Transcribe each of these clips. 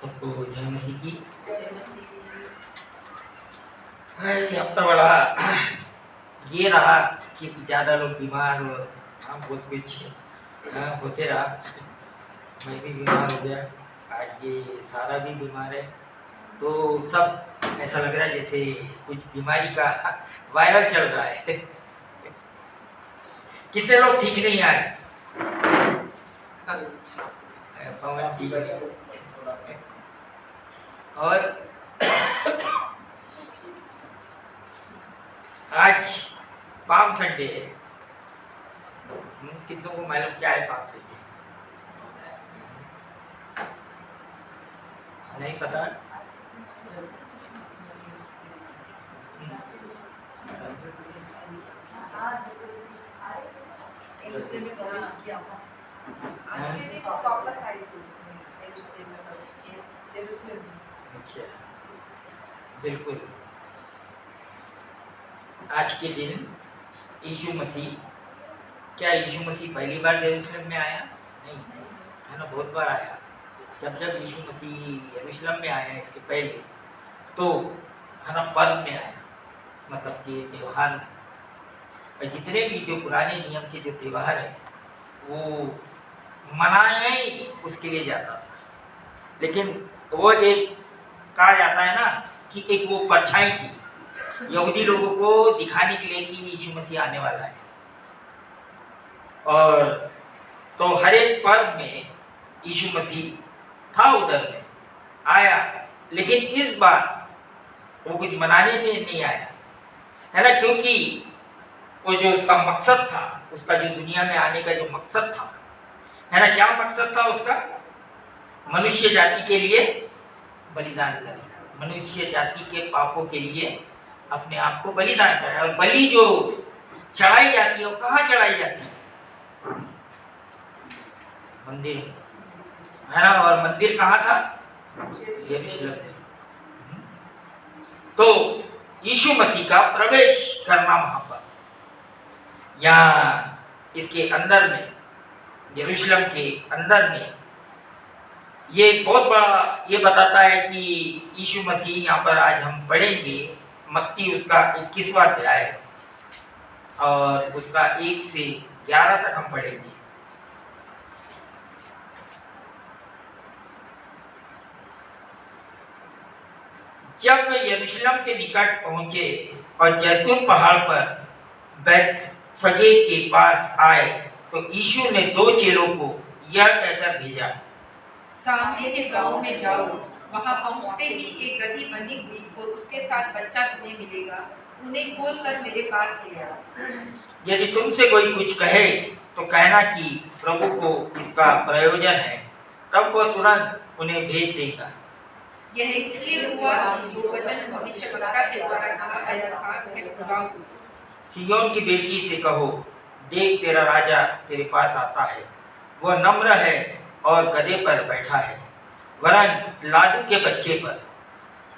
सबको जय मसीह की। अब तो बड़ा ये रहा कि ज़्यादा लोग बीमार और बहुत कुछ होते रहा। मैं भी बीमार हो गया, आज ये सारा भी बीमार है, तो सब ऐसा लग रहा है जैसे कुछ बीमारी का वायरल चल रहा है। कितने लोग ठीक नहीं आए? पवन ठीक है। और आज पाम संडे है। कितनों को मालूम क्या है पाम संडे? नहीं पता? अच्छा, बिल्कुल। आज के दिन यीशु मसीह, क्या यीशु मसीह पहली बार यरूशलेम में आया? नहीं, है ना, बहुत बार आया। जब यीशु मसीह यरूशलेम में आया इसके पहले तो है ना पर्व में आया, मतलब कि त्यौहार में। और जितने भी जो पुराने नियम के जो त्यौहार है वो मनाया ही उसके लिए जाता था, लेकिन वो एक कहा जाता है ना कि एक वो परछाई थी यहूदी लोगों को दिखाने के लिए कि यीशु मसीह आने वाला है। और तो हर एक पर्व में यीशु मसीह था, उधर में आया, लेकिन इस बार वो कुछ मनाने में नहीं आया, है ना, क्योंकि वो जो उसका मकसद था, उसका जो दुनिया में आने का जो मकसद था, है ना, क्या मकसद था उसका? मनुष्य जाति के लिए बलिदान करें, मनुष्य जाति के पापों के लिए अपने आप को बलिदान करें। और बलि जो चढ़ाई जाती है वो कहाँ चढ़ाई जाती है? मंदिर में, है ना। और मंदिर कहाँ था? यरूशलेम में। तो यीशु मसीह का प्रवेश करना वहां पर, यहाँ इसके अंदर में, यरूशलेम के अंदर में, ये बहुत बड़ा ये बताता है कि यीशु मसीह यहाँ पर आज हम पढ़ेंगे मत्ती उसका 21वां अध्याय और उसका 1 से 11 तक हम पढ़ेंगे। जब वे यरूशलेम के निकट पहुंचे और जैतून पहाड़ पर बैतफगे के पास आए तो यीशु ने 2 चेलों को यह कहकर भेजा, सामने के गांव में जाओ, वहां पहुंचते ही एक गदही बंधी हुई और उसके साथ बच्चा तुम्हें मिलेगा, उन्हें खोलकर मेरे पास ले आओ। यदि तुमसे कोई कुछ कहे तो कहना कि प्रभु को इसका प्रयोजन है, तब वह तुरंत उन्हें भेज देगा। यह इसलिए हुआ कि जो वचन भविष्यवक्ता के द्वारा कहा गया था वह पूरा हुआ। सिय्योन की बेटी से कहो, देख तेरा राजा तेरे पास आता है, वह नम्र है और गधे पर बैठा है, वरन लाडू के बच्चे पर।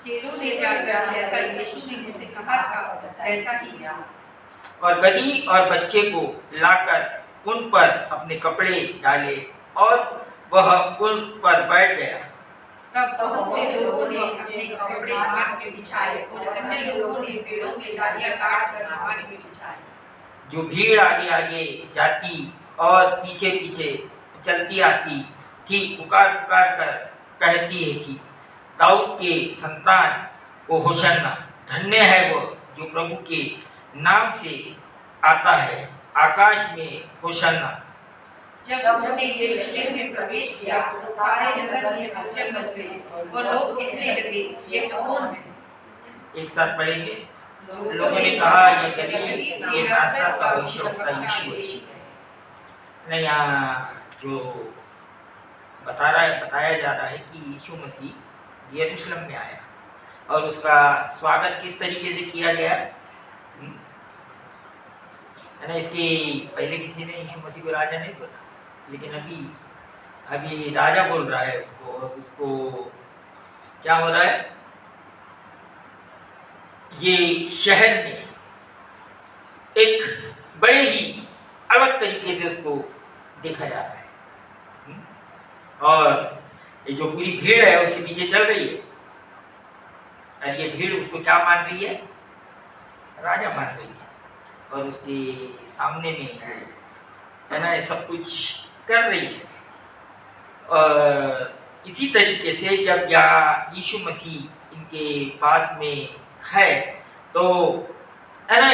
चेलों ने जाकर जैसा यीशु ने मुझसे कहा था ऐसा ही किया, और गधी और बच्चे को लाकर उन पर अपने कपड़े डाले और वह उन पर बैठ गया। तब बहुत से लोगों ने अपने कपड़े मार्ग में बिछाए और अन्य लोगों ने पेड़ों से डालियां काटकर मार्ग में बिछाए। जो भीड़ आगे आगे जाती और पीछे पीछे चलती आती थी, पुकार पुकार कर कहती है कि दाऊद के संतान को होशन्ना, धन्य है वह जो प्रभु के नाम से आता है, आकाश में होशन्ना। जब उसने यरूशलेम में प्रवेश किया तो सारे नगर में हलचल मच गई और लोग कहने लगे, ये कौन है? एक साथ पढ़ेंगे। लोगों ने कहा यह गलील के नासरत का भविष्यवक्ता यीशु है। नहीं, यहाँ जो बताया जा रहा है कि यीशु मसीह यरूशलेम में आया और उसका स्वागत किस तरीके से किया गया है ना। इसके पहले किसी ने यीशु मसीह को राजा नहीं बोला, लेकिन अभी राजा बोल रहा है उसको, और उसको क्या हो रहा है, ये शहर में एक बड़े ही अलग तरीके से उसको देखा जा रहा है। और ये जो पूरी भीड़ है उसके पीछे चल रही है, और ये भीड़ उसको क्या मान रही है? राजा मान रही है, और उसके सामने में है ना सब कुछ कर रही है। और इसी तरीके से जब यीशु मसीह इनके पास में है तो है ना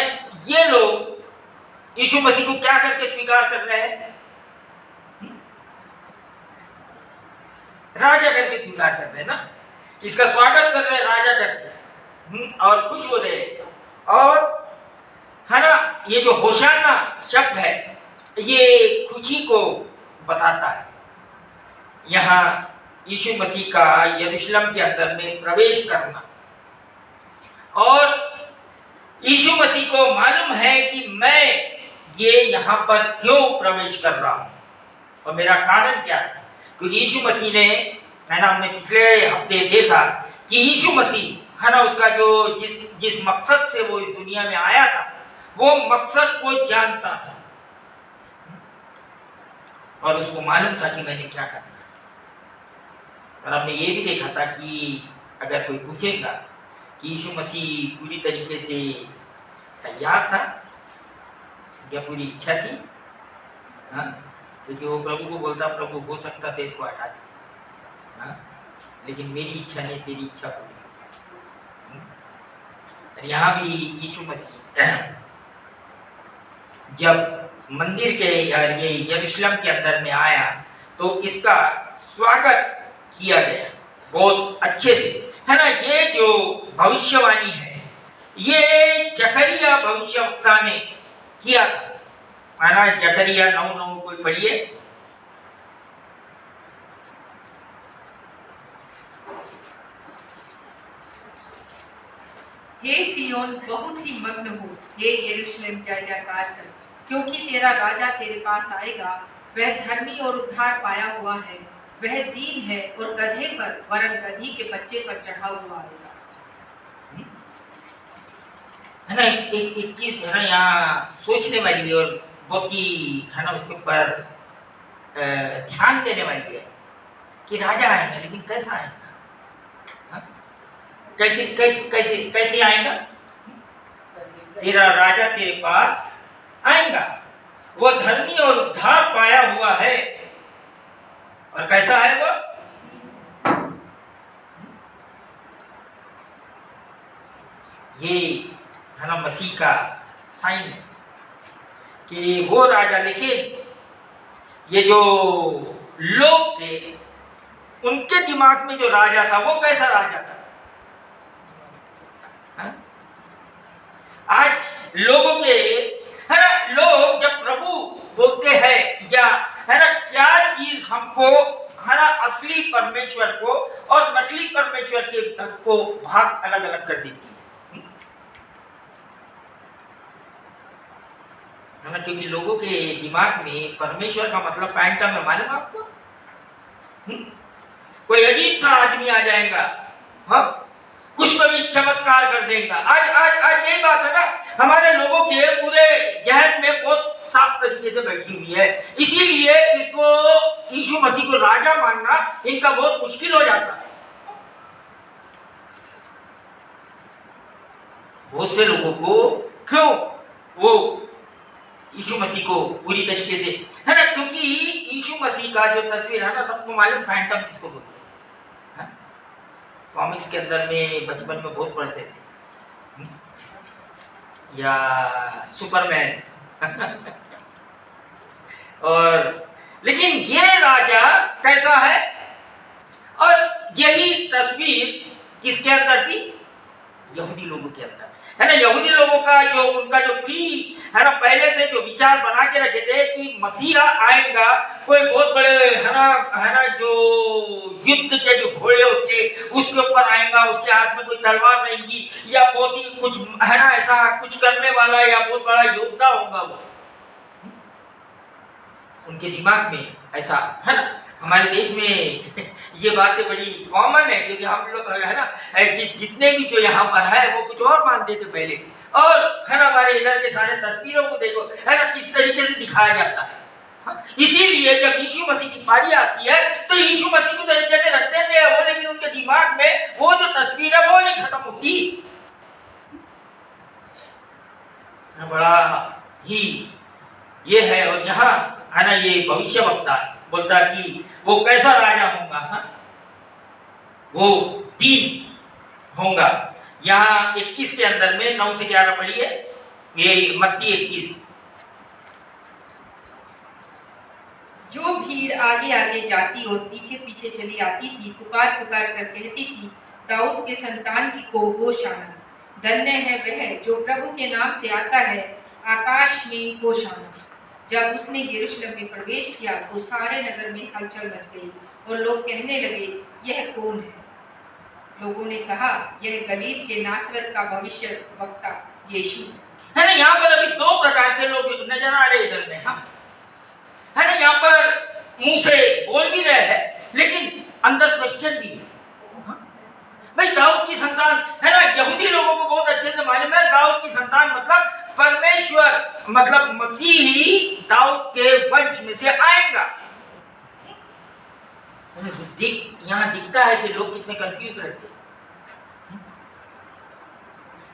ये लोग यीशु मसीह को क्या करके स्वीकार कर रहे हैं? राजा करके स्वीकार कर रहे हैं ना, इसका स्वागत कर रहे हैं राजा करके, और खुश हो रहे हैं। और है ना ये जो होशाना शब्द है ये खुशी को बताता है। यहाँ यीशु मसीह का यरूशलेम के अंदर में प्रवेश करना, और यीशु मसीह को मालूम है कि मैं ये यहाँ पर क्यों प्रवेश कर रहा हूँ और मेरा कारण क्या है। क्योंकि यीशु मसीह ने है ना, हमने पिछले हफ्ते देखा कि यीशु मसीह है ना उसका जो जिस मकसद से वो इस दुनिया में आया था वो मकसद को जानता था, और उसको मालूम था कि मैंने क्या करना है। और हमने ये भी देखा था कि अगर कोई पूछेगा कि यीशु मसीह पूरी तरीके से तैयार था या पूरी इच्छा थी, हाँ, क्योंकि वो प्रभु को बोलता, प्रभु हो सकता था इसको हटा दे, हाँ, लेकिन मेरी इच्छा नहीं तेरी इच्छा पूरी। और यहाँ भी यीशु मसीह जब मंदिर के ये यरूशलेम के अंदर में आया तो इसका स्वागत किया गया बहुत अच्छे से, है ना। ये जो भविष्यवाणी है ये जकरिया भविष्यवक्ता ने किया था, है ना। जकरिया 9:9 कोई पढ़िए। हे सियोन बहुत ही मग्न हो, हे यरूशलेम जय जयकार कर, क्योंकि तेरा राजा तेरे पास आएगा। वह धर्मी और उद्धार पाया हुआ है, वह दीन है और गधे पर वरन गधी के बच्चे पर चढ़ा हुआ आएगा। है ना एक चीज है ना यहाँ सोचने वाली है और बहुत ही है ना उसके ऊपर ध्यान देने वाली है कि राजा आएगा, लेकिन कैसा आएगा? कैसे कैसे कैसे कैसे आएगा? तेरा राजा तेरे पास आएगा, वो धर्मी और उद्धार पाया हुआ है, और कैसा है वो? ये है ना मसीह का साइन है कि वो राजा। लेकिन ये जो लोग थे उनके दिमाग में जो राजा था वो कैसा राजा था? आज लोगों के है ना, लोग जब प्रभु बोलते हैं या है ना क्या चीज हमको है ना असली परमेश्वर को और नकली परमेश्वर के को भाग अलग अलग कर देती है ना। क्योंकि लोगों के दिमाग में परमेश्वर का मतलब फैंटम है, मालूम आपको? कोई अजीब सा आदमी आ जाएगा, हाँ, कुछ में भी चमत्कार कर देगा। आज आज आज यही बात है ना, हमारे लोगों के पूरे जहन में बहुत साफ तरीके से बैठी हुई है, इसीलिए इसको यीशु मसीह को राजा मानना इनका बहुत मुश्किल हो जाता है। बहुत से लोगों को क्यों वो यीशु मसीह को पूरी तरीके से है ना, क्योंकि यीशु मसीह का जो तस्वीर है ना सबको मालूम फैंटम किसको बोलते हैं। कॉमिक्स के अंदर में बचपन में बहुत पढ़ते थे, या सुपरमैन और लेकिन ये राजा कैसा है? और यही तस्वीर किसके अंदर थी? यहूदी लोगों के अंदर, है ना। यहूदी लोगों का जो उनका जो प्री है ना पहले से जो विचार बना के रखे थे कि मसीहा आएगा, कोई बहुत बड़े है ना जो युद्ध के जो घोड़े होते उसके ऊपर आएगा, उसके हाथ में कोई तलवार रहेगी या बहुत ही कुछ है ना ऐसा कुछ करने वाला या बहुत बड़ा योद्धा होगा वो। उनके दिमाग में ऐसा है ना। हमारे देश में ये बातें बड़ी कॉमन है, क्योंकि हम लोग है ना जितने भी जो यहाँ पर है वो कुछ और मानते थे पहले, और है ना हमारे इधर के सारे तस्वीरों को देखो है ना किस तरीके से दिखाया जाता है। इसीलिए जब यीशु मसीह की बारी आती है तो यीशु मसीह को तो एक जगह रख देते हैं वो, लेकिन उनके दिमाग में वो जो तस्वीर है वो नहीं खत्म होती। बड़ा ही ये है। और यहाँ है ना ये भविष्यवक्ता बोलता कि वो कैसा राजा होगा, हाँ? वो दीन होगा। यहाँ 21 के अंदर में 9 से 11 पढ़िए, ये मत्ती 21। जो भीड़ आगे आगे जाती और पीछे पीछे चली आती थी, पुकार पुकार कर कहती थी, दाऊद के संतान की को होशाना। धन्य है वह जो प्रभु के नाम से आता है, आकाश में होशाना। जब उसने यरूशलेम में प्रवेश किया तो सारे नगर में हलचल मच गई और लोग कहने लगे, यह कौन है? लोगों ने कहा, यह गलील के नासरत का भविष्य वक्ता यीशु है ना। यहाँ पर अभी 2 प्रकार के लोग नजर आ रहे इधर में, हाँ है ना। यहाँ पर मुंह से बोल भी रहे हैं लेकिन अंदर क्वेश्चन भी है, हाँ? भाई दाऊद की संतान है ना। यहूदी लोगों को बहुत अच्छे से मालूम है दाऊद की संतान मतलब परमेश्वर, मतलब मसीह ही दाऊद के वंश में से आएगा। यहाँ दिखता है कि लोग कितने कंफ्यूज रहते हैं।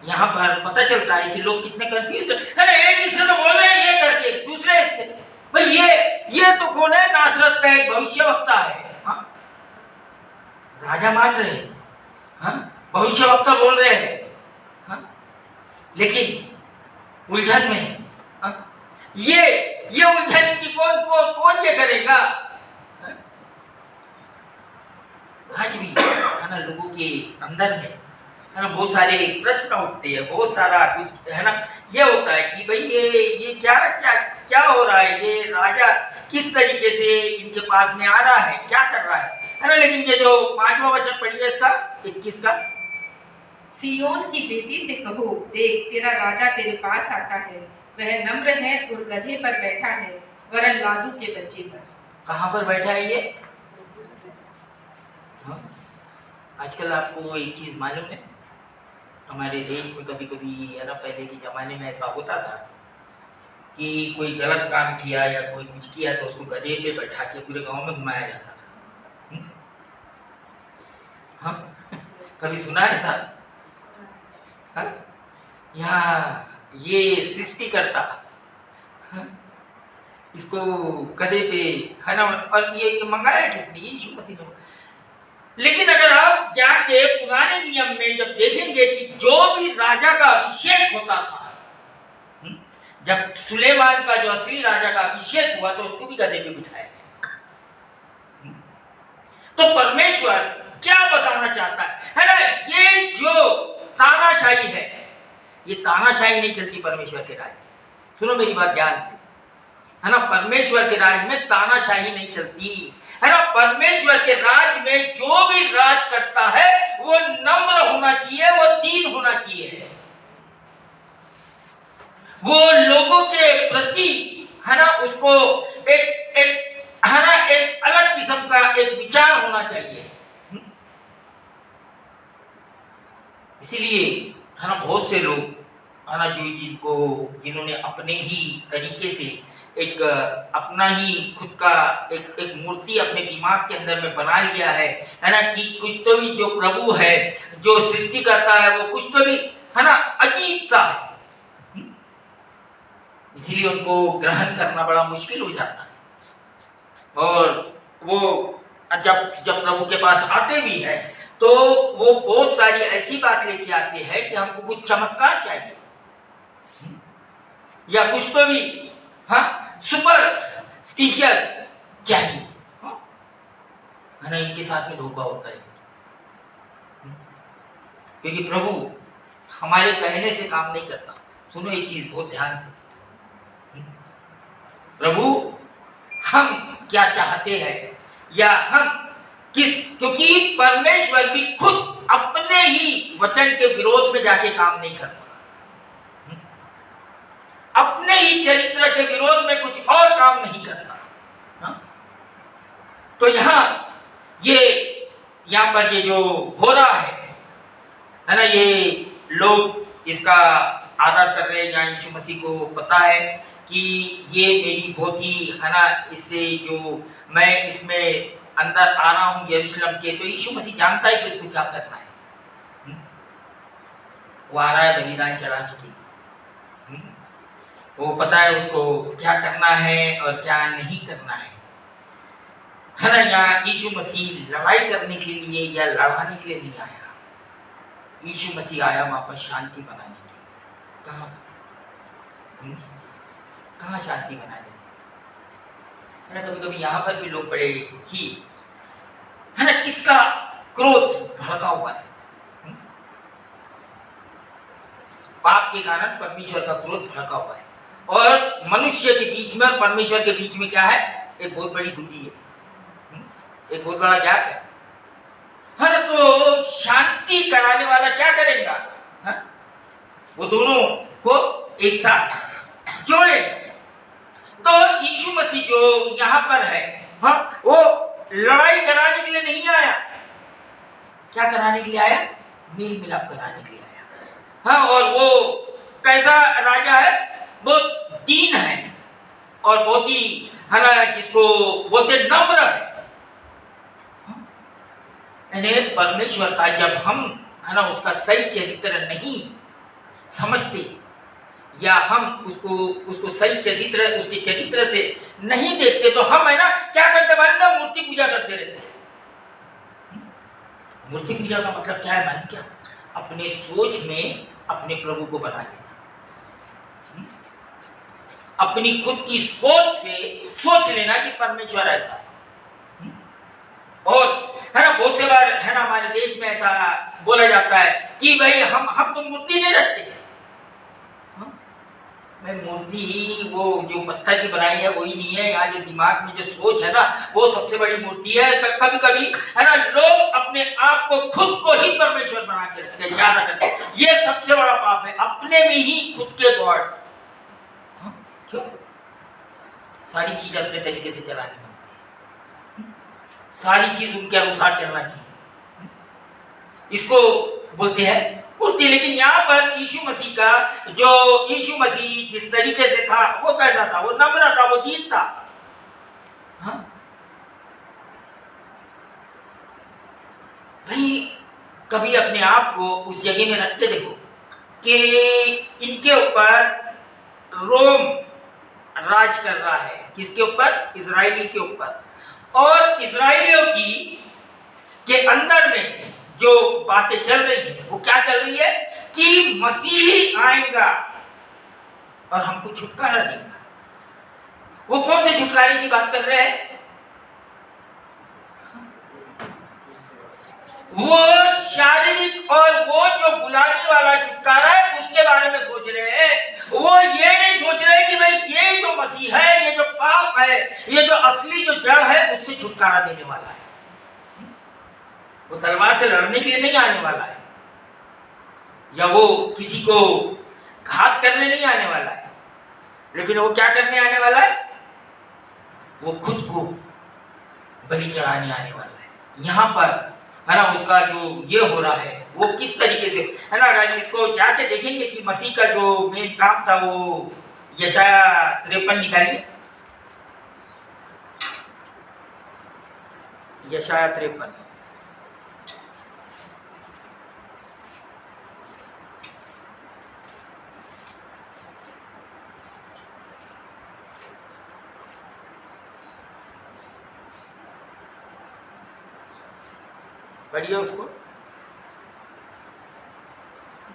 यहाँ पर पता चलता है कि लोग कितने कंफ्यूज है ना। एक इससे तो बोल रहे हैं ये करके, दूसरे इससे भाई ये तो कौन है? नासरत का एक भविष्यवक्ता है, हाँ? राजा मान रहे हैं, हाँ? भविष्यवक्ता बोल रहे हैं, हाँ? लेकिन उलझन में, हाँ? ये उलझन इनकी कौन ये करेगा, हाँ? आज भी है ना लोगों के अंदर में है ना बहुत सारे प्रश्न उठते हैं, बहुत सारा कुछ है ना। ये होता है कि भाई ये क्या हो रहा है, ये राजा किस तरीके से इनके पास में आ रहा है, क्या कर रहा है ना। लेकिन ये जो 5वां वचन पढ़िए इसका 21 का, सियोन की बेटी से कहो, देख तेरा राजा तेरे पास आता है, वह नम्र है और गधे पर बैठा है, वरन लादू के बच्चे पर। कहाँ पर बैठा है ये, हाँ? आजकल आपको एक चीज मालूम है, हमारे देश में कभी कभी है ना पहले के जमाने में ऐसा होता था कि कोई गलत काम किया या कोई कुछ किया तो उसको गधे पे बैठा के पूरे गांव में घुमाया जाता था, हाँ? कभी सुना है साहब, हाँ? यहाँ ये सृष्टि करता, हाँ? इसको गधे पे है ना, और ये मंगाया किसने? यीशु मसीह ने। लेकिन अगर आप जाके पुराने नियम में जब देखेंगे कि जो भी राजा का अभिषेक होता था, जब सुलेमान का जो असली राजा का अभिषेक हुआ तो उसको भी गधे पे बिठाया गया। तो परमेश्वर क्या बताना चाहता है ना, ये जो तानाशाही है, ये तानाशाही नहीं चलती परमेश्वर के राज में। सुनो मेरी बात ध्यान से, है ना। परमेश्वर के राज में तानाशाही नहीं चलती, है ना। परमेश्वर के राज में जो भी राज करता है वो नम्र होना चाहिए, वो दीन होना चाहिए, वो लोगों के प्रति है ना उसको एक है ना एक अलग किस्म का एक विचार होना चाहिए। इसीलिए है ना बहुत से लोग है ना जिन्होंने अपने ही तरीके से एक अपना ही खुद का एक मूर्ति अपने दिमाग के अंदर में बना लिया है ना, कि कुछ तो भी जो प्रभु है, जो सृष्टि करता है, वो कुछ तो भी है ना अजीब सा है। इसीलिए उनको ग्रहण करना बड़ा मुश्किल हो जाता है। और वो जब प्रभु के पास आते भी हैं तो वो बहुत सारी ऐसी बात लेके आते हैं कि हमको कुछ चमत्कार चाहिए या कुछ तो भी हाँ सुपर स्टिशियस चाहिए, हाँ? है ना। इनके साथ में धोखा होता है, क्योंकि प्रभु हमारे कहने से काम नहीं करता। सुनो एक चीज बहुत ध्यान से, प्रभु हम क्या चाहते हैं या हम क्योंकि परमेश्वर भी खुद अपने ही वचन के विरोध में जाके काम नहीं करता, अपने ही चरित्र के विरोध में कुछ और काम नहीं करता, हाँ? तो यहाँ पर ये जो हो रहा है ना, ये लोग इसका आदर कर रहे हैं, या यीशु मसीह को पता है कि ये मेरी बहुत ही है ना, इससे जो मैं इसमें अंदर आ रहा हूँ यरूशलेम के, तो यीशु मसीह जानता है कि उसको क्या करना है। वो आ रहा है बलिदान चढ़ाने के लिए। वो पता है उसको क्या करना है और क्या नहीं करना है ना। यहाँ यीशु मसीह लड़ाई करने के लिए या लड़ाने के लिए नहीं आया। यीशु मसीह आया वहां पर शांति बनाने के लिए। कहाँ कहाँ शांति बनाने है ना। कभी कभी यहाँ पर भी लोग बड़े ही है ना, किसका क्रोध भड़का हुआ है। पाप के कारण परमेश्वर का क्रोध भड़का हुआ है, और मनुष्य के बीच में और परमेश्वर के बीच में क्या है, एक बहुत बड़ी दूरी है, एक बहुत बड़ा गैप है ना। तो शांति कराने वाला क्या करेगा, है? वो दोनों को एक साथ जोड़ेगा। तो यीशु मसीह जो यहाँ पर है, हाँ, वो लड़ाई कराने के लिए नहीं आया। क्या कराने के लिए आया? मेल मिलाप कराने के लिए आया। हाँ, और वो कैसा राजा है? वो दीन है और बहुत ही है ना, जिसको बोलते नम्र है। परमेश्वर का जब हम है ना उसका सही चरित्र नहीं समझते, या हम उसको सही चरित्र, उसके चरित्र से नहीं देखते, तो हम है ना क्या करते, मालूम, मूर्ति पूजा करते रहते हैं। मूर्ति पूजा का मतलब क्या है मालूम? क्या? अपने सोच में अपने प्रभु को बना लेना, अपनी खुद की सोच से सोच लेना कि परमेश्वर ऐसा है। और है ना बहुत से बार है ना हमारे देश में ऐसा बोला जाता है कि भाई हम तो मूर्ति नहीं रखते। मैं मूर्ति वो जो पत्थर की बनाई है वही नहीं है। यहाँ जो दिमाग में जो सोच है ना, वो सबसे बड़ी मूर्ति है। कभी कभी है ना लोग अपने आप को, खुद को ही परमेश्वर बना के रखते हैं, ज्यादा करते हैं। ये सबसे बड़ा पाप है, अपने में ही खुद के गॉड। क्यों? सारी चीज अपने तरीके से चलानी बनती है, सारी चीज उनके अनुसार चलना चाहिए, इसको बोलते हैं मूर्ति। लेकिन यहाँ पर यीशु मसीह का जो, यीशु मसीह जिस तरीके से था वो कैसा था? वो नम्र था, वो दीन था। हाँ? भाई कभी अपने आप को उस जगह में रखते देखो कि इनके ऊपर रोम राज कर रहा है। किसके ऊपर? इजरायली के ऊपर। और इजरायलियों की के अंदर में जो बातें चल रही है वो क्या चल रही है कि मसीह आएगा और हमको छुटकारा देगा। वो कौन से छुटकारे की बात कर रहे हैं? वो शारीरिक और वो जो गुलामी वाला छुटकारा है उसके बारे में सोच रहे हैं। वो ये नहीं सोच रहे कि भाई ये जो मसीह है, ये जो पाप है, ये जो असली जो जड़ है, उससे छुटकारा देने वाला है। वो तलवार से लड़ने के लिए नहीं आने वाला है, या वो किसी को घात करने नहीं आने वाला है, लेकिन वो क्या करने आने वाला है? वो खुद को बलि चढ़ाने आने वाला है। यहाँ पर है ना उसका जो ये हो रहा है वो किस तरीके से है ना, अगर इसको जाके देखेंगे कि मसीह का जो मेन काम था वो यशाया 53 निकालिए, यशाया 53। पढ़िए उसको।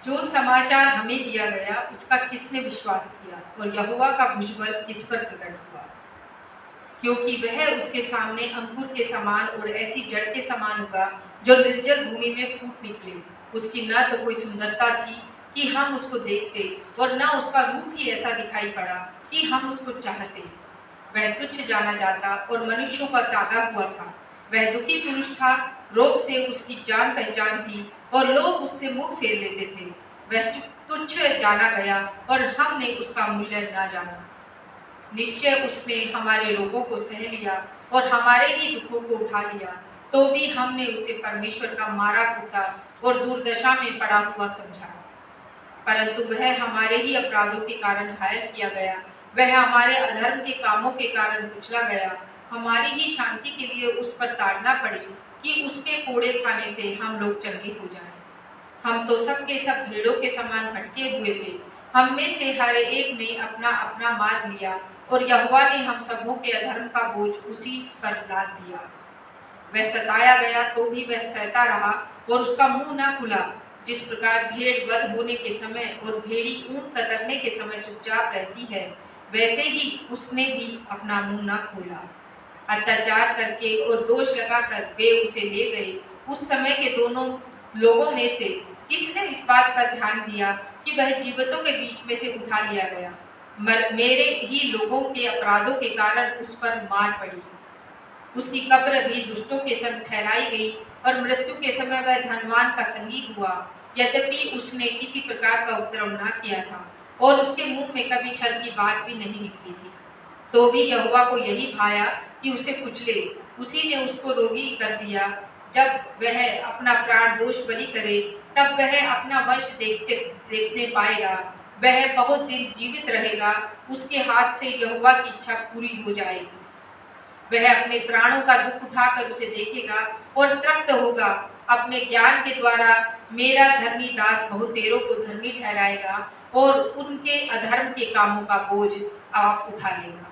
जो समाचार हमें दिया गया उसका किसने विश्वास किया, और यहोवा का भुजबल किस पर प्रकट हुआ? क्योंकि वह उसके सामने अंकुर के समान और ऐसी जड़ के समान उगा जो निर्जल भूमि में फूट निकले। उसकी न तो कोई सुंदरता थी कि हम उसको देखते, और न उसका रूप ही ऐसा दिखाई पड़ा कि हम उसको चाहते। वह तुच्छ जाना जाता और मनुष्यों का त्यागा हुआ था। वह दुखी पुरुष था, रोग से उसकी जान पहचान थी और लोग उससे मुंह फेर लेते थे। वह तुच्छ जाना गया और हमने उसका मूल्य न जाना। निश्चय उसने हमारे रोगों को सह लिया और हमारे ही दुखों को उठा लिया, तो भी हमने उसे परमेश्वर का मारा कूटा और दुर्दशा में पड़ा हुआ समझा। परंतु वह हमारे ही अपराधों के कारण घायल किया गया, वह हमारे अधर्म के कामों के कारण कुचला गया। हमारी ही शांति के लिए उस पर ताड़ना पड़ी कि उसके कोड़े खाने से हम लोग चंगे हो जाएं। हम तो सब के सब भेड़ों के समान भटके हुए थे। हम में से हर एक ने अपना अपना मार्ग लिया और यहोवा ने हम सबों के अधर्म का बोझ उसी पर लाद दिया। वह सताया गया तो भी वह सहता रहा और उसका मुंह न खुला। जिस प्रकार भेड़ वध होने के समय और भेड़ी ऊन कतरने के समय चुपचाप रहती है, वैसे ही उसने भी अपना मुंह न खोला। अत्याचार करके और दोष लगाकर वे उसे ले गए। उस समय के दोनों लोगों में से किसने इस बात पर ध्यान दिया कि वह जीवितों के बीच में से उठा लिया गया? मेरे ही लोगों के अपराधों के कारण उस पर मार पड़ी। उसकी कब्र भी दुष्टों के संग ठहराई गई और मृत्यु के समय वह धनवान का संगी हुआ। यद्यपि उसने किसी प्रकार का उपद्रव न किया था और उसके मुंह में कभी छल की बात भी नहीं निकली थी, तो भी यहोवा को यही भाया कि उसे कुचले। उसी ने उसको रोगी कर दिया। जब वह अपना प्राण दोष बलि करे, तब वह अपना वंश देखने पाएगा। वह बहुत दिन जीवित रहेगा। उसके हाथ से यहोवा की इच्छा पूरी हो जाएगी। वह अपने प्राणों का दुख उठाकर उसे देखेगा और तृप्त होगा। अपने ज्ञान के द्वारा मेरा धर्मी दास बहुतेरों को धर्मी ठहराएगा और उनके अधर्म के कामों का बोझ आप उठा लेगा।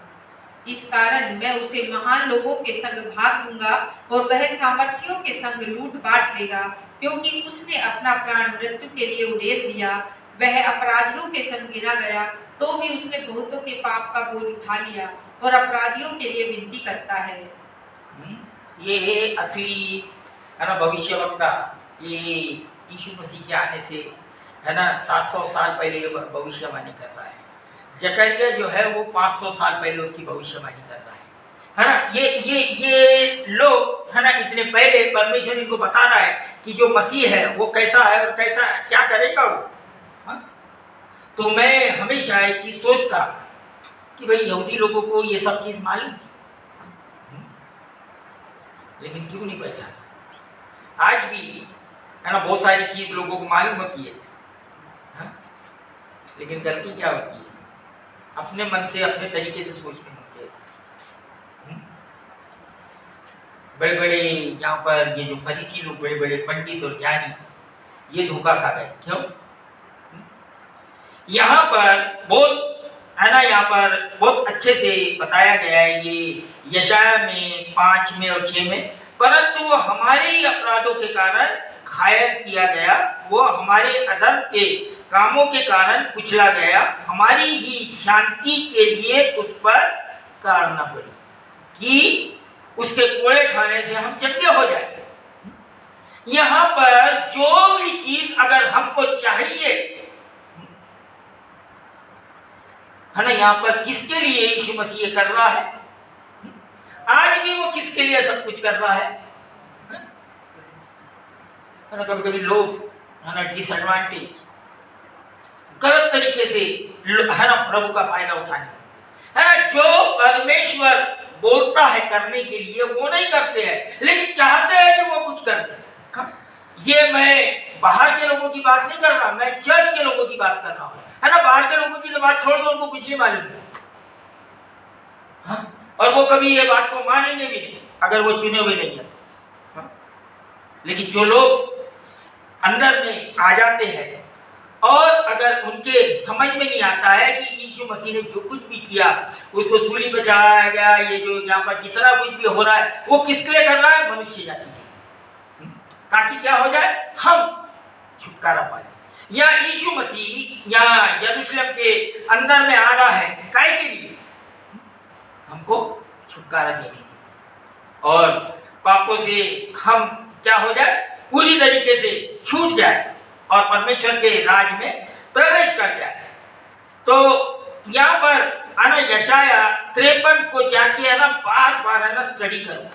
इस कारण मैं उसे महान लोगों के संग भाग दूंगा और वह सामर्थियों के संग लूट बांट लेगा, क्योंकि उसने अपना प्राण मृत्यु के लिए उड़ेल दिया। वह अपराधियों के संग गिना गया, तो भी उसने बहुतों के पाप का बोझ उठा लिया और अपराधियों के लिए विनती करता है। ये है असली है ना भविष्यवक्ता। ये यीशु मसीह के आने से है ना 700 साल पहले भविष्यवाणी कर रहा है। जकरिया जो है वो 500 साल पहले उसकी भविष्यवाणी कर रहा है ना। ये लोग है ना इतने पहले परमेश्वर इनको बता रहा है कि जो मसीह है वो कैसा है और कैसा क्या करेगा वो। तो मैं हमेशा एक चीज सोचता कि भाई यहूदी लोगों को ये सब चीज मालूम थी, लेकिन क्यों नहीं पहचाना। आज भी है ना बहुत सारी चीज लोगों को मालूम होती है, लेकिन गलती क्या होती है, अपने मन से अपने तरीके से सोचते होते हैं। बड़े बड़े यहाँ पर ये जो फरीसी लोग, बड़े बड़े पंडित और ज्ञानी, ये धोखा खा गए। क्यों? यहाँ पर बहुत है ना, यहाँ पर बहुत अच्छे से बताया गया है ये यशाया में 5 में और 6 में, परंतु वो हमारे ही अपराधों के कारण घायल किया गया, वो हमारे अधर्म के कामों के कारण कुचला गया, हमारी ही शांति के लिए उस पर ताड़ना पड़ी कि उसके कोड़े खाने से हम चंगे हो जाए। यहाँ पर जो भी चीज अगर हमको चाहिए है ना, यहाँ पर किसके लिए यीशु मसीह कर रहा है? आज भी वो किसके लिए सब कुछ कर रहा है ना। कभी कभी लोग है ना डिसएडवांटेज गलत तरीके से है ना प्रभु का फायदा उठाने है ना। जो परमेश्वर बोलता है करने के लिए वो नहीं करते हैं, लेकिन चाहते हैं कि वो कुछ कर दे। ये मैं बाहर के लोगों की बात नहीं कर रहा, मैं चर्च के लोगों की बात कर रहा हूँ है ना। बाहर के लोगों की तो बात छोड़ दो, उनको कुछ नहीं मालूम और वो कभी ये बात को मानेंगे भी नहीं अगर वो चुने हुए नहीं है। लेकिन जो लोग अंदर में आ जाते हैं और अगर उनके समझ में नहीं आता है कि यीशु मसीह ने जो कुछ भी किया, उसको सूली पे चढ़ाया गया, ये जो यहाँ पर जितना कुछ भी हो रहा है वो किसके लिए कर रहा है? मनुष्य जाति के, ताकि क्या हो जाए, हम छुटकारा पाए। या यीशु मसीह या यरूशलेम के अंदर में आ रहा है काय के लिए? हमको छुटकारा देने के लिए, और पापों से हम क्या हो जाए, पूरी तरीके से छूट जाए और परमेश्वर के राज में प्रवेश कर जाए। तो यहाँ पर आना यशाया 53 को जाके है ना बार बार है ना स्टडी करो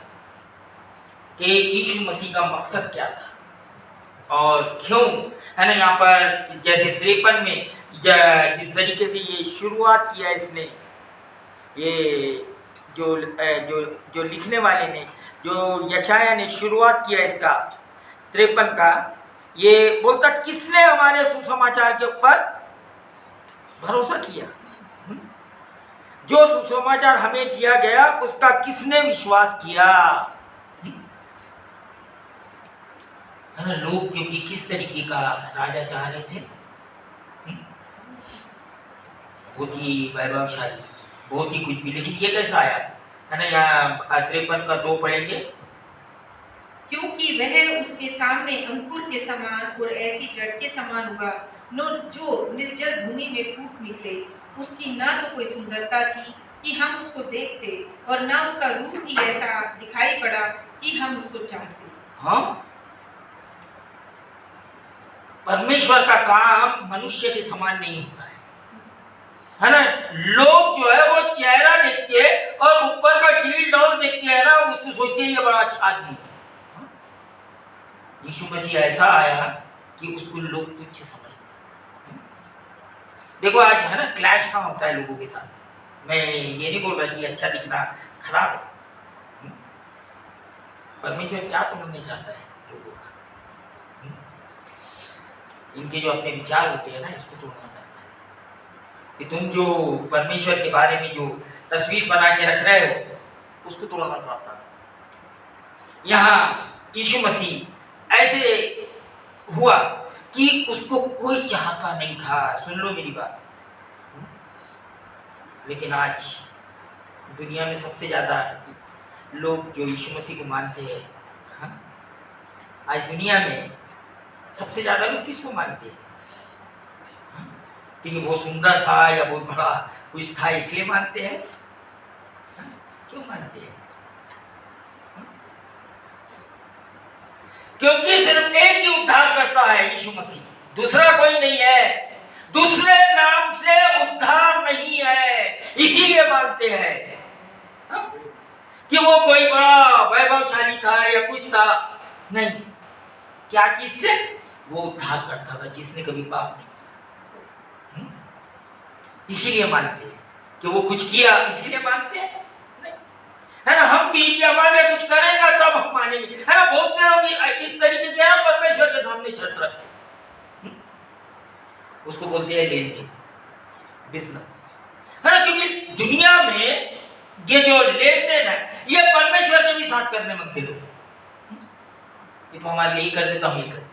कि यीशु मसीह का मकसद क्या था और क्यों है ना। यहाँ पर जैसे 53 में जिस तरीके से ये शुरुआत किया इसने, ये जो लिखने वाले ने, जो यशाया ने शुरुआत किया इसका 53 का, ये बोलता किसने हमारे सुसमाचार के ऊपर भरोसा किया? जो सुसमाचार हमें दिया गया उसका किसने विश्वास किया? है ना, लोग क्योंकि किस तरीके का राजा चाह रहे थे, बहुत ही वैभवशाली, बहुत ही कुछ भी, लेकिन ये कैसा आया? है ना, यहाँ 53 का 2 पढ़ेंगे। क्योंकि वह उसके सामने अंकुर के समान और ऐसी जड़ के समान हुआ जो निर्जल भूमि में फूट निकले। उसकी ना तो कोई सुंदरता थी कि हम उसको देखते, और ना उसका रूप ही ऐसा दिखाई पड़ा कि हम उसको चाहते। हाँ, परमेश्वर का काम मनुष्य के समान नहीं होता है ना। लोग जो है वो चेहरा देख के और ऊपर का डील डाउन देख के, है ना, उसको सोचते हैं ये बड़ा अच्छा आदमी है। यीशु मसीह ऐसा आया कि उसको लोग तुच्छ समझते। देखो आज है ना क्लैश कहाँ होता है लोगों के साथ। मैं ये नहीं बोल रहा कि अच्छा दिखना खराब है। परमेश्वर क्या तोड़ना चाहता है लोगों का? इनके जो अपने विचार होते हैं ना, इसको तोड़ना चाहता है कि तुम जो परमेश्वर के बारे में जो तस्वीर बना के रख रहे हो उसको तोड़ना चाहता है। यहाँ यीशु मसीह ऐसे हुआ कि उसको कोई चाहता नहीं था। सुन लो मेरी बात। लेकिन आज दुनिया में सबसे ज्यादा लोग जो यीशु मसीह को मानते हैं, हाँ? आज दुनिया में सबसे ज्यादा लोग किसको मानते हैं? हाँ? क्योंकि बहुत सुंदर था या बहुत बड़ा कुछ था इसलिए मानते हैं? हाँ? क्यों मानते हैं? क्योंकि सिर्फ एक ही उद्धार करता है, यीशु मसीह, दूसरा कोई नहीं है। दूसरे नाम से उद्धार नहीं है, इसीलिए मानते हैं कि वो कोई बड़ा वैभवशाली था या कुछ था। नहीं, क्या चीज से वो उद्धार करता था? जिसने कभी पाप नहीं किया। इसीलिए मानते हैं कि वो कुछ किया, इसीलिए मानते हैं। है ना, हम भी कि हमारे कुछ करेंगे तब हम मानेंगे। है ना, बहुत से लोग इस तरीके के ना परमेश्वर के सामने शर्त रखते, उसको बोलते हैं लेन देन, बिजनेस। है ना, क्योंकि दुनिया में ये जो लेन देन है ये परमेश्वर के भी साथ करने मांगते लोग कि तुम हमारे लिए कर दे तो हम ये कर दे।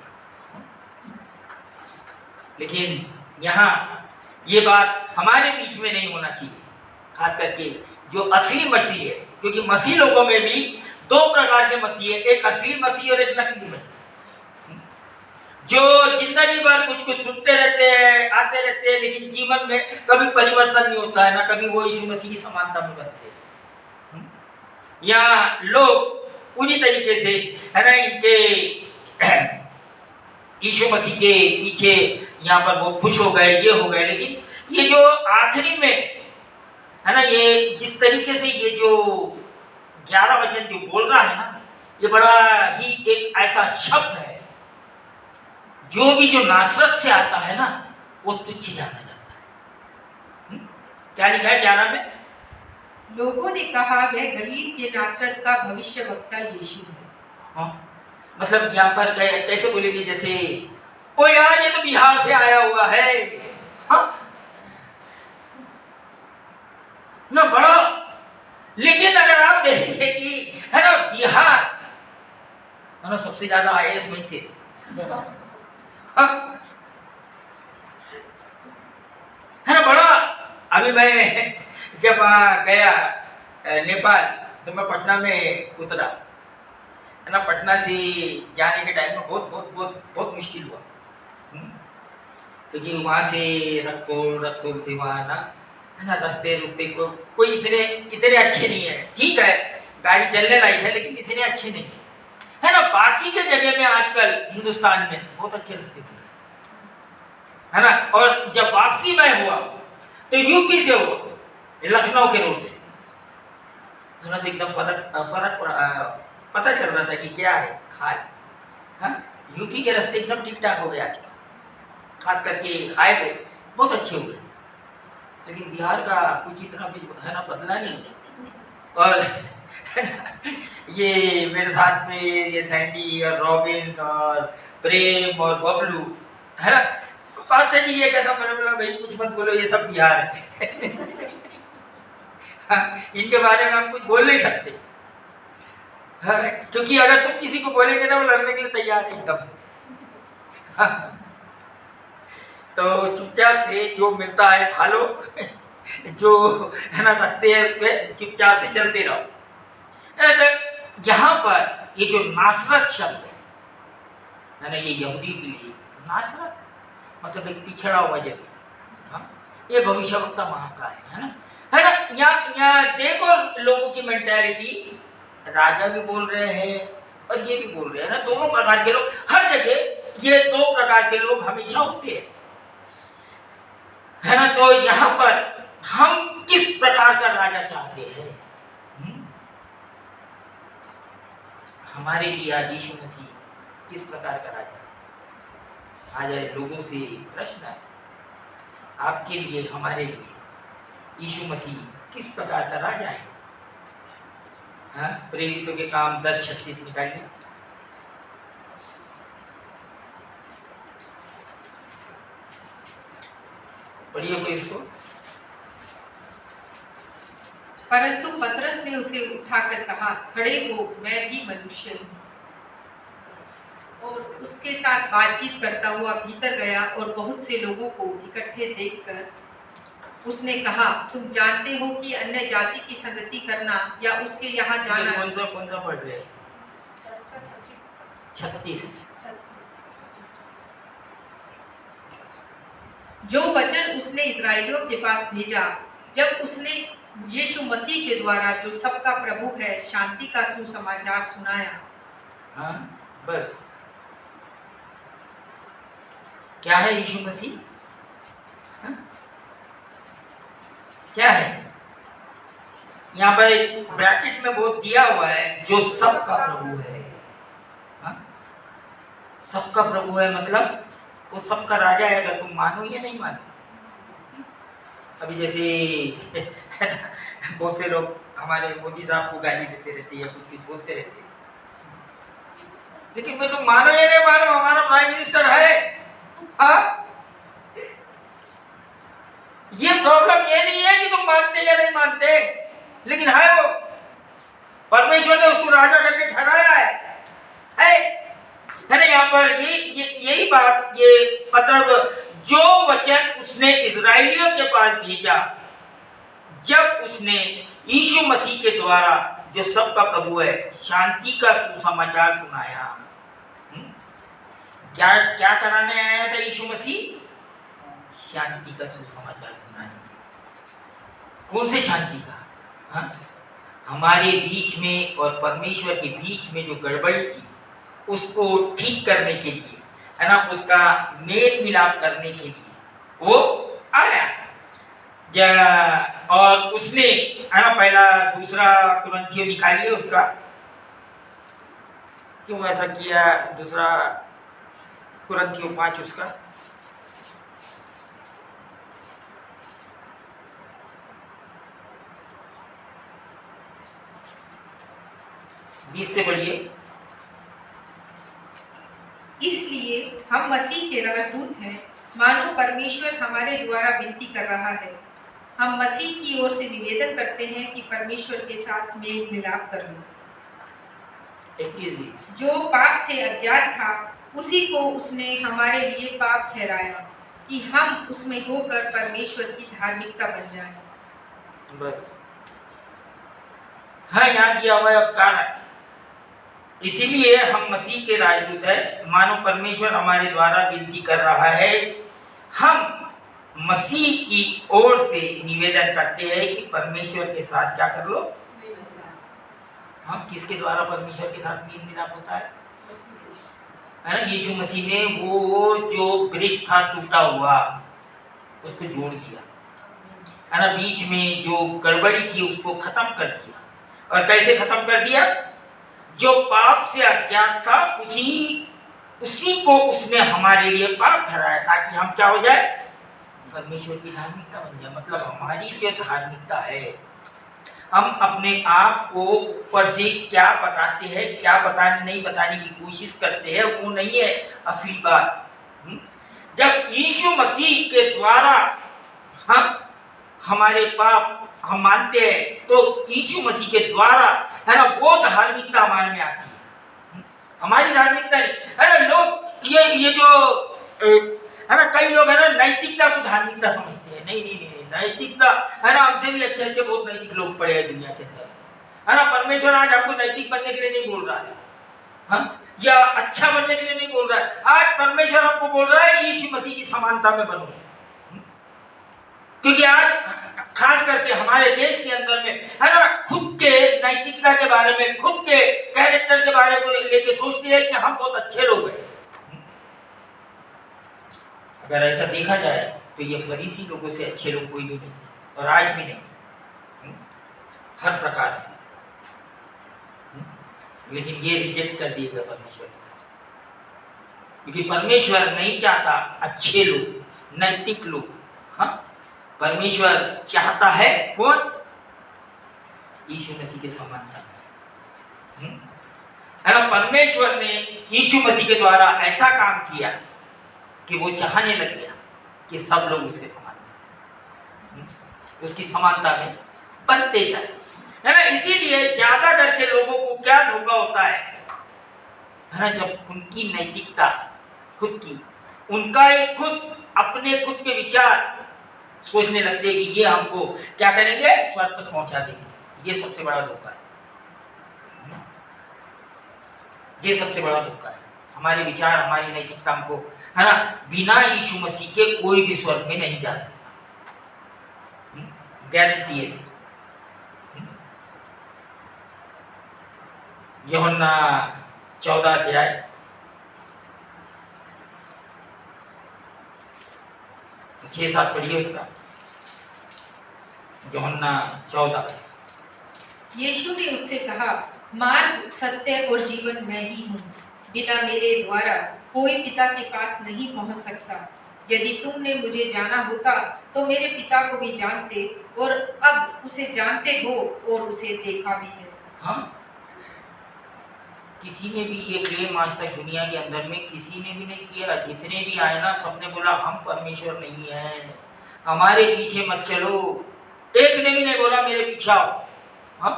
लेकिन यहाँ ये बात हमारे बीच में नहीं होना चाहिए, खास करके जो असली मसीह है। क्योंकि मसीह लोगों में भी 2 प्रकार के मसीह है, एक असली मसीह और एक नकली मसीह, जो जिंदगी भर कुछ कुछ सुनते रहते हैं, आते रहते हैं, लेकिन जीवन में कभी परिवर्तन नहीं होता है, ना कभी वो यीशु मसीह की समानता में रहते हैं। या लोग पूरी तरीके से, है ना, इनके यीशु मसीह के पीछे यहाँ पर बहुत खुश हो गए, ये हो गए। लेकिन ये जो आखिरी में है ना, ये जिस तरीके से ये जो 11 वचन जो बोल रहा है ना, ये बड़ा ही एक ऐसा शब्द है जो भी जो नासरत से आता है ना वो तुच्छ जाना जाता है। क्या लिखा है 11 में? लोगों ने कहा वह गलील के नासरत का भविष्यवक्ता यीशु है। हाँ, मतलब यहाँ पर कैसे बोलेंगे, जैसे ओ यार ये तो बिहार से आया हुआ है। हाँ ना, बड़ा। लेकिन अगर आप देखेंगे कि है ना बिहार है ना सबसे ज्यादा IAS में से, हाँ? है ना, बड़ा। अभी मैं जब गया नेपाल तो मैं पटना में उतरा, है ना। पटना से जाने के टाइम में बहुत बहुत बहुत बहुत मुश्किल हुआ, क्योंकि वहाँ से रक्सोल से वहाँ ना, है ना, रास्ते को कोई इतने अच्छे नहीं है। ठीक है, गाड़ी चलने लायक है, लेकिन इतने अच्छे नहीं है ना। बाकी के जगह में आजकल हिंदुस्तान में बहुत अच्छे रास्ते बने, है ना। और जब वापसी में हुआ तो यूपी से हुआ, लखनऊ के रोड से, है ना, तो एकदम फर्क पता चल रहा था कि क्या है हाल। हाँ, यूपी के रास्ते एकदम ठीक ठाक हो गए आजकल, खास करके हाईवे बहुत अच्छे हुए। लेकिन बिहार का कुछ इतना कुछ है ना बदला नहीं। और ये मेरे साथ में ये सैंडी और रॉबिन और प्रेम और बबलू, है ना, पास्टर जी ये कैसा, मैंने बोला भाई कुछ मत बोलो, ये सब बिहार है। हाँ, इनके बारे में हम कुछ बोल नहीं सकते। हाँ, क्योंकि अगर तुम किसी को बोलेंगे ना वो लड़ने के लिए तैयार है एकदम से। हाँ, तो चुपचाप से जो मिलता है खा लो, जो है ना रास्ते है उस पे चुपचाप से चलते रहो। तो यहाँ पर ये जो नासरत शब्द है ना, ये यहूदी के लिए नासरत मतलब एक पिछड़ा हुआ जगह। हाँ, ये भविष्यवक्ता वहाँ का है ना, है ना। यहाँ देखो लोगों की मेंटालिटी, राजा भी बोल रहे हैं और ये भी बोल रहे हैं ना, दोनों प्रकार के लोग हर जगह, ये दो प्रकार के लोग हमेशा होते हैं, है ना। तो यहाँ पर हम किस प्रकार का राजा चाहते हैं? हमारे लिए आज यीशु मसीह किस प्रकार का राजा? आज लोगों से प्रश्न है, आपके लिए हमारे लिए यीशु मसीह किस प्रकार का राजा है? हाँ, प्रेरितों के काम 10:36 निकालिए। पढ़िए कोई इसको। परंतु पतरस ने उसे उठाकर कहा, खड़े हो, मैं भी मनुष्य हूँ। और उसके साथ बातचीत करता हुआ भीतर गया और बहुत से लोगों को इकट्ठे देखकर उसने कहा, तुम जानते हो कि अन्य जाति की संगति करना या उसके यहाँ जाना। कौन सा पढ़ रहे हैं? 36। जो वचन उसने इस्राएलियों के पास भेजा, जब उसने यीशु मसीह के द्वारा जो सबका प्रभु है शांति का सुसमाचार सुनाया। हाँ, बस क्या है यीशु मसीह? हाँ? क्या है? यहाँ पर एक ब्रैकेट में बहुत दिया हुआ है, जो सबका प्रभु है। हाँ? सबका प्रभु है मतलब वो सबका राजा है, अगर तुम मानो या नहीं मानो। अभी जैसे बहुत से लोग हमारे मोदी साहब को गाली देते रहते हैं, कुछ बोलते रहते हैं, लेकिन मैं तुम मानो या नहीं मानो, हमारा प्राइम मिनिस्टर है। हाँ? ये प्रॉब्लम ये नहीं है कि तुम मानते या नहीं मानते, लेकिन है वो परमेश्वर ने उसको राजा करके ठहराया है ना। यहाँ पर यही बात, ये मतलब जो वचन उसने इजराइलियों के पास भेजा, जब उसने यीशु मसीह के द्वारा जो सबका प्रभु है शांति का सुसमाचार सुनाया। क्या क्या कराने आया था यीशु मसीह? शांति का सुसमाचार सुनाने। कौन से शांति का? हाँ? हमारे बीच में और परमेश्वर के बीच में जो गड़बड़ी थी उसको ठीक करने के लिए, है ना, उसका मेल मिलाप करने के लिए वो आया। और उसने, है ना, पहला दूसरा कुरिन्थियों निकालिए उसका, क्यों ऐसा किया? दूसरा कुरिन्थियों 5 उसका बीस से बढ़िए। इसलिए हम मसीह के राजदूत हैं, मानो परमेश्वर हमारे द्वारा विनती कर रहा है। हम मसीह की ओर से निवेदन करते हैं कि परमेश्वर के साथ मेल मिलाप कर लो। 21 जो पाप से अज्ञात था उसी को उसने हमारे लिए पाप ठहराया कि हम उसमें होकर परमेश्वर की धार्मिकता बन जाएं। बस हाँ, यहाँ दिया हुआ है अब कारण। इसीलिए हम मसीह के राजदूत हैं, मानो परमेश्वर हमारे द्वारा विनती कर रहा है। हम मसीह की ओर से निवेदन करते हैं कि परमेश्वर के साथ क्या कर लो? हम किसके द्वारा परमेश्वर के साथ मेल मिलाप होता है ना? यीशु मसीह ने वो जो ब्रिज था टूटा हुआ उसको जोड़ दिया, है ना। बीच में जो गड़बड़ी थी उसको खत्म कर दिया। और कैसे खत्म कर दिया? जो पाप से अज्ञात था उसी को उसने हमारे लिए पाप ठहराया, ताकि हम क्या हो जाए? परमेश्वर की धार्मिकता बन जाए। मतलब हमारी जो धार्मिकता है, हम अपने आप को ऊपर से क्या बताते हैं, क्या बताने नहीं बताने की कोशिश करते हैं, वो नहीं है असली बात। जब यीशु मसीह के द्वारा हम हमारे पाप हम मानते हैं तो यीशु मसीह के द्वारा है ना वो धार्मिकता हमारे में आती है, हमारी धार्मिकता नहीं है ना। लोग ये जो है ना, कई लोग है ना नैतिकता को धार्मिकता समझते हैं। नहीं नहीं नहीं, नैतिकता है ना, हमसे भी अच्छे अच्छे बहुत नैतिक लोग पड़े हैं दुनिया के अंदर, है ना। परमेश्वर आज हमको नैतिक बनने के लिए नहीं बोल रहा है, हाँ, या अच्छा बनने के लिए नहीं बोल रहा है। आज परमेश्वर आपको बोल रहा है यीशु मसीह की समानता में बनो, क्योंकि आज खास करके हमारे देश के अंदर में है ना खुद के नैतिकता के बारे में, खुद के कैरेक्टर के बारे में लेके सोचते हैं कि हम बहुत अच्छे लोग हैं। अगर ऐसा देखा जाए तो ये फरीसी लोगों से अच्छे लोग कोई भी नहीं, और आज भी नहीं, हर प्रकार से। लेकिन ये रिजेक्ट कर दिएगा परमेश्वर की तरफ से, क्योंकि परमेश्वर नहीं चाहता अच्छे लोग, नैतिक लोग। हाँ, परमेश्वर चाहता है कौन? यीशु मसीह के समानता है ना। परमेश्वर ने यीशु मसीह के द्वारा ऐसा काम किया कि वो चाहने लग गया कि सब लोग उसके समान, उसकी समानता में बनते जाए, है ना। इसीलिए ज्यादा करके लोगों को क्या धोखा होता है ना, जब उनकी नैतिकता खुद की, उनका एक खुद अपने खुद के विचार सोचने लगते हैं कि ये हमको क्या करेंगे, स्वर्ग तक पहुंचा देंगे। ये सबसे बड़ा धोखा है, ये सबसे बड़ा धोखा है। हमारे विचार, हमारी नैतिकता हमको है ना बिना यीशु मसीह के कोई भी स्वर्ग में नहीं जा सकता, गारंटी है। यूहन्ना 14 अध्याय 6-7 पढ़िए उसका। यूहन्ना 14। यीशु ने उससे कहा, मार्ग, सत्य और जीवन मैं ही हूँ। बिना मेरे द्वारा कोई पिता के पास नहीं पहुँच सकता। यदि तुमने मुझे जाना होता तो मेरे पिता को भी जानते, और अब उसे जानते हो और उसे देखा भी है। हाँ, किसी ने भी ये क्लेम आज तक दुनिया के अंदर में किसी ने भी नहीं किया। जितने भी आए ना, सबने बोला हम परमेश्वर नहीं है, हमारे पीछे मत चलो। एक ने भी नहीं बोला मेरे पीछे आओ। हाँ,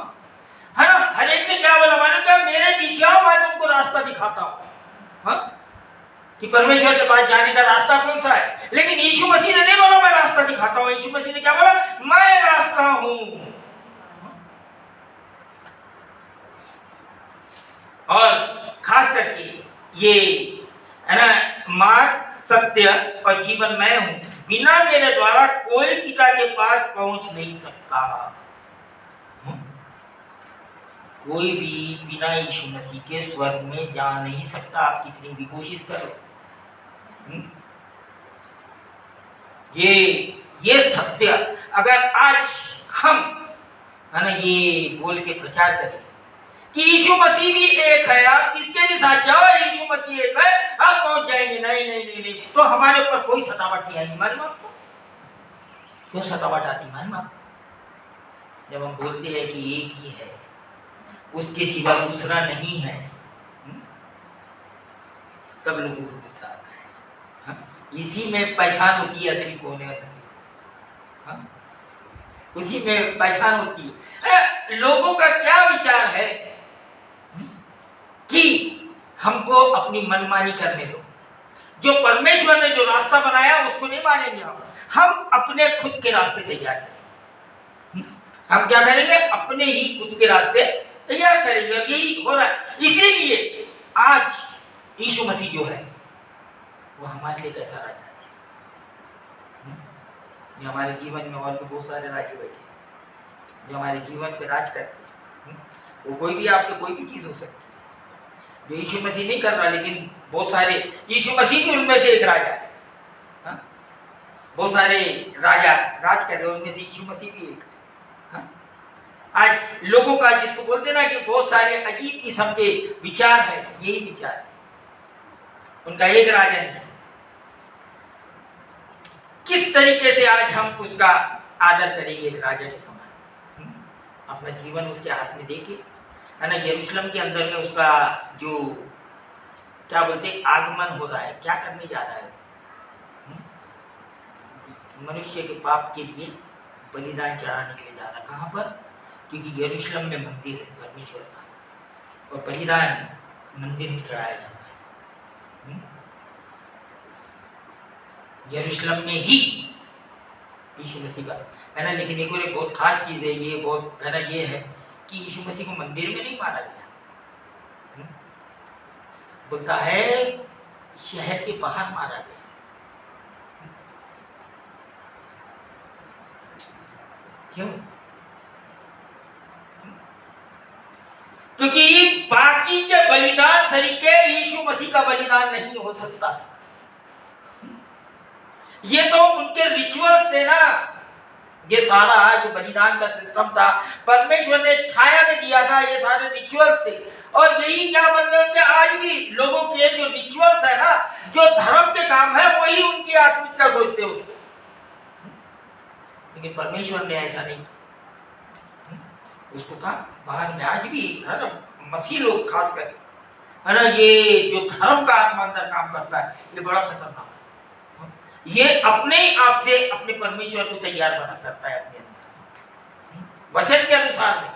है ना, हर एक ने क्या बोला, मालूम क्या, मेरे पीछे आओ, मैं तुमको रास्ता दिखाता हूँ। हाँ, कि परमेश्वर के पास जाने का रास्ता कौन सा है। लेकिन यीशु मसीह ने नहीं बोला मैं रास्ता दिखाता हूँ। यीशु मसीह ने क्या बोला, मैं रास्ता हूँ। और खास करके ये है ना, मार्ग, सत्य और जीवन मैं हूं, बिना मेरे द्वारा कोई पिता के पास पहुंच नहीं सकता। कोई भी बिना यीशु मसीह के स्वर्ग में जा नहीं सकता, आप कितनी भी कोशिश करो। ये सत्य अगर आज हम है ना ये बोल के प्रचार करें कि यीशु मसीह भी एक है, आप किसके भी साथ जाओ, यीशु मसीह एक है, आप पहुंच जाएंगे। नहीं नहीं नहीं नहीं, तो हमारे ऊपर कोई सतावट नहीं आएगी। मालूम आपको क्यों सतावट आती? मालूम आपको, जब हम बोलते हैं कि एक ही है, उसके सिवा दूसरा नहीं है, तब लोगों को गुस्सा आता है। इसी में पहचान होती है असली कौन है। उसी में पहचान होती है। लोगों का क्या विचार है कि हमको अपनी मनमानी करने दो। जो परमेश्वर ने जो रास्ता बनाया उसको नहीं मानेंगे हम अपने खुद के रास्ते तैयार करेंगे। हम क्या करेंगे? अपने ही खुद के रास्ते तैयार करेंगे। यही हो रहा है। इसीलिए आज यीशु मसीह जो है वो हमारे लिए कैसा राजा है। ये हमारे जीवन में और भी बहुत सारे राजे बैठे जो हमारे जीवन पे राज करते हैं। वो कोई भी आपके कोई भी चीज़ हो सकती है जो यीशु मसीह नहीं कर रहा, लेकिन बहुत सारे यीशु मसीह भी उनमें से एक राजा है। बहुत सारे राजा राज कर रहे हैं, उनमें से यीशु मसीह भी एक है। आज लोगों का जिसको बोलते ना कि बहुत सारे अजीब किस्म के विचार है, यही विचार है उनका, एक राजा नहीं। किस तरीके से आज हम उसका आदर करेंगे एक राजा के समान? अपना जीवन उसके हाथ में देके, है ना, यरूशलेम के अंदर में उसका जो क्या बोलते आगमन हो रहा है, क्या करने जा रहा है? मनुष्य के पाप के लिए बलिदान चढ़ाने के लिए जाना। कहाँ पर? क्योंकि यरूशलेम में मंदिर है परमेश्वर का, और बलिदान मंदिर में चढ़ाया जाता है। यरूशलेम में ही यीशु मसीह का है ना। लेकिन एक और एक बहुत खास चीज़ है, ये बहुत है ना, ये है कि यीशु मसीह को मंदिर में नहीं मारा गया, बोलता है शहर के बाहर मारा गया। क्यों? क्योंकि बाकी के बलिदान सरीके यीशु मसीह का बलिदान नहीं हो सकता था। ये तो उनके रिचुअल्स थे ना, ये सारा जो बलिदान का सिस्टम था परमेश्वर ने छाया में दिया था, ये सारे रिचुअल्स थे। और यही क्या बन गए उनके आज भी लोगों के जो रिचुअल्स है ना, जो धर्म के काम है, वही उनकी आत्मिकता खोजते हो। लेकिन परमेश्वर ने ऐसा नहीं किया, उसको कहा बाहर में। आज भी है ना मसीह लोग खास कर है ना, ये जो धर्म का आत्मा अंदर काम करता है, ये बड़ा खतरनाक है। ये अपने आप से अपने परमेश्वर को तैयार बना करता है अपने अंदर, वचन के अनुसार नहीं।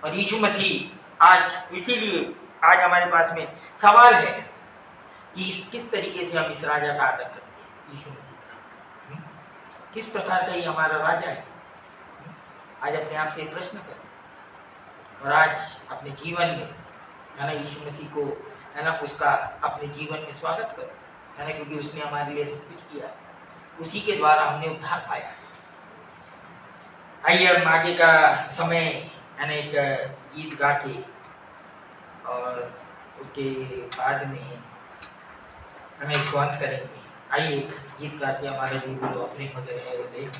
और यीशु मसीह आज, इसीलिए आज हमारे पास में सवाल है कि किस तरीके से हम इस राजा का आदर करते हैं, यीशु मसीह का। किस प्रकार का ये हमारा राजा है। आज अपने आप से प्रश्न करो, और आज अपने जीवन में है ना यीशु मसीह को है ना उसका अपने जीवन में स्वागत करो, है ना, क्योंकि उसने हमारे लिए सब कुछ किया, उसी के द्वारा हमने उद्धार पाया। आइए अब आगे का समय है ना एक गीत गा के, और उसके बाद में हमें इसको अंत करेंगे। आइए गीत गा के हमारा जो ऑफरिंग वगैरह है वो दे।